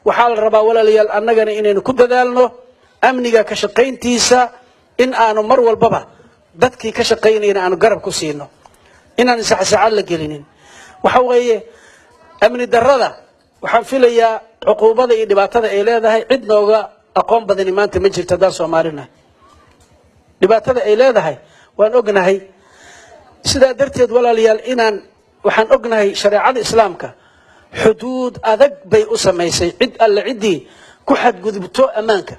waxaa la rabaa walaalayaal annagana inaynu ku dadaalno amniga ka shaqayntiisa in aanu mar walbaba dadkii ka shaqaynayna aanu garab ku siino inaan saxsaxad la gelinin waxa weeye amni darrada waxaan filayaa cuquubada iyo dhibaatada ay leedahay cid nooga aqoon badani maanta ma jirto haddaan Soomaalina dhibaatada ay leedahay waan ognahay sidaa darteed walaalayaal inaan waxaan ognahay shariicada islaamka xuduud adag bay u samaysay cid alla cidii ku xadgudubto amaanka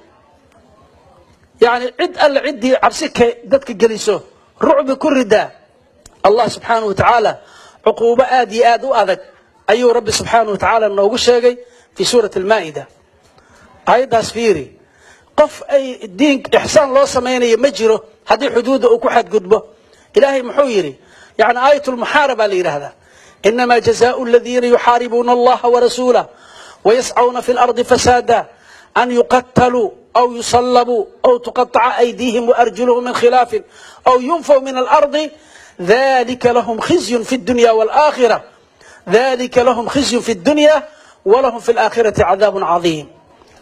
يعني عد alla cidii cabsi ka dadka geliso rucbi ku rida Allah subhanahu wa ta'ala عقوبة aad iyo aad u adag ayuu rabbi subhanahu wa ta'ala noogu sheegay fi suurat al-maa'ida ayadaas fiiri qof ay diin ihsaan loo sameeyay ma jiro hadii xuduud uu ku xadgudbo ilaahay muxuu yiri يعني آية المحاربة li yiraahdaa إنما جزاء الذين يحاربون الله ورسوله ويسعون في الأرض فسادا أن يقتلوا أو يصلبوا أو تقطع أيديهم وأرجلهم من خلاف أو ينفوا من الأرض ذلك لهم خزي في الدنيا والآخرة ذلك لهم خزي في الدنيا ولهم في الآخرة عذاب عظيم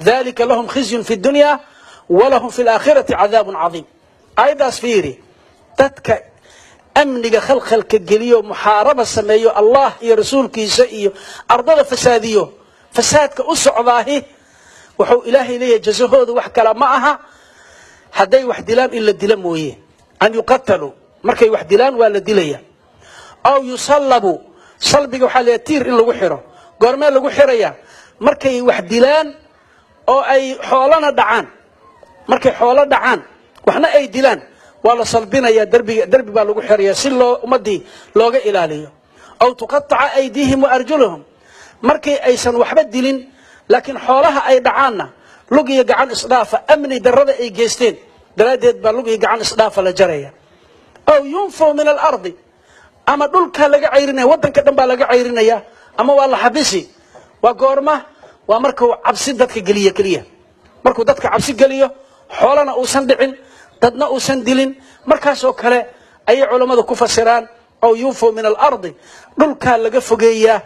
ذلك لهم خزي في الدنيا ولهم في الآخرة عذاب عظيم أيضا سفيري تتك أمنك خلق الجليو محاربة سميو الله يا رسول كيسئيو أرض فساديو فسادك أسعضاهي وحو إلهي ليه جزهود وحكلا معها هدي وحدلان إلا الدلان مويه أن يقتلوا مركي وحدلان ولا دليا أو يصلبوا صلبك وحالياتير إن لغو حيرو قرمان لغو حيريا مركي وحدلان أو أي حولنا دعان مركي حولنا دعان وحنا أي دلان ولا صلبنا يا دربي با لغو حيريا سلو أمدي لوغا إلاليو أو تقطع أيديهم وأرجلهم مركي أيسان وحبد دلين لكن حولها أي دعانا لقي قعان إصدافة أمني درد أي جيستين دراديد بلقي قعان إصدافة لجرية أو ينفوا من الأرض أما دولك لقى عيرنا ودن كدن لقى عيرنا يا أما والله حبسي وقورمه ومركو عبسي دتك قلية كلية مركو دتك عبسي قلية حولنا أوسن دعين ددنا أوسن دلين مركاسو كلا أي علماء كفسران أو ينفوا من الأرض دولك لقى فقية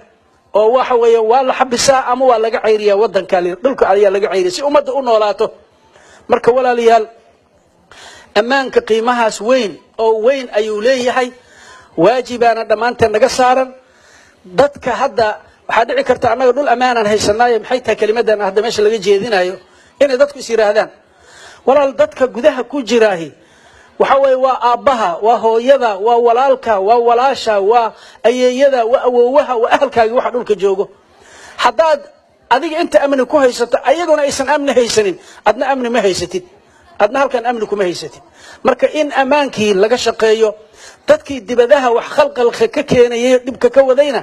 oo waxa weeye waa la xabisaa ama waa laga ceyriyaa wadanka dhulka ayaa laga ceyriyaa si umada u noolaato marka walaalayaal amaanka qiimahaas weyn oo weyn ayuu leeyahay waajibana dhamaanteen naga saaran dadka hadda waxa dhici karta anaga dhul amaanan haysanaayo maxay tahay kalimadan hadda meesha laga jeedinayo inay dadku is yiraahdaan walaal dadka gudaha ku jiraahi waxa weeye waa aabaha waa hooyada waa walaalka waa walaasha waa ayeeyada waa awoowaha waa ahalkaaga waxa dhulka joogo hadaad adiga inta amni ku haysato ayaguna aysan amni haysanin adna amni ma haysatid adna halkan amni kuma haysatid marka in amaankii laga shaqeeyo dadkii dibadaha wax khalqalka ka keenayay dibka ka wadayna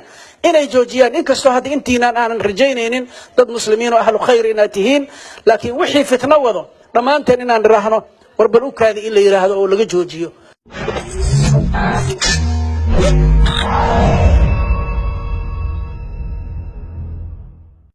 inay joojiyaan inkastoo hadda intiinaan aanan rajaynaynin dad muslimiin oo ahlu khayr inaatihiin laakiin wixii fitna wado dhamaanteen inaan raahno warbal u kaadi in la yiraahdo oo laga joojiyo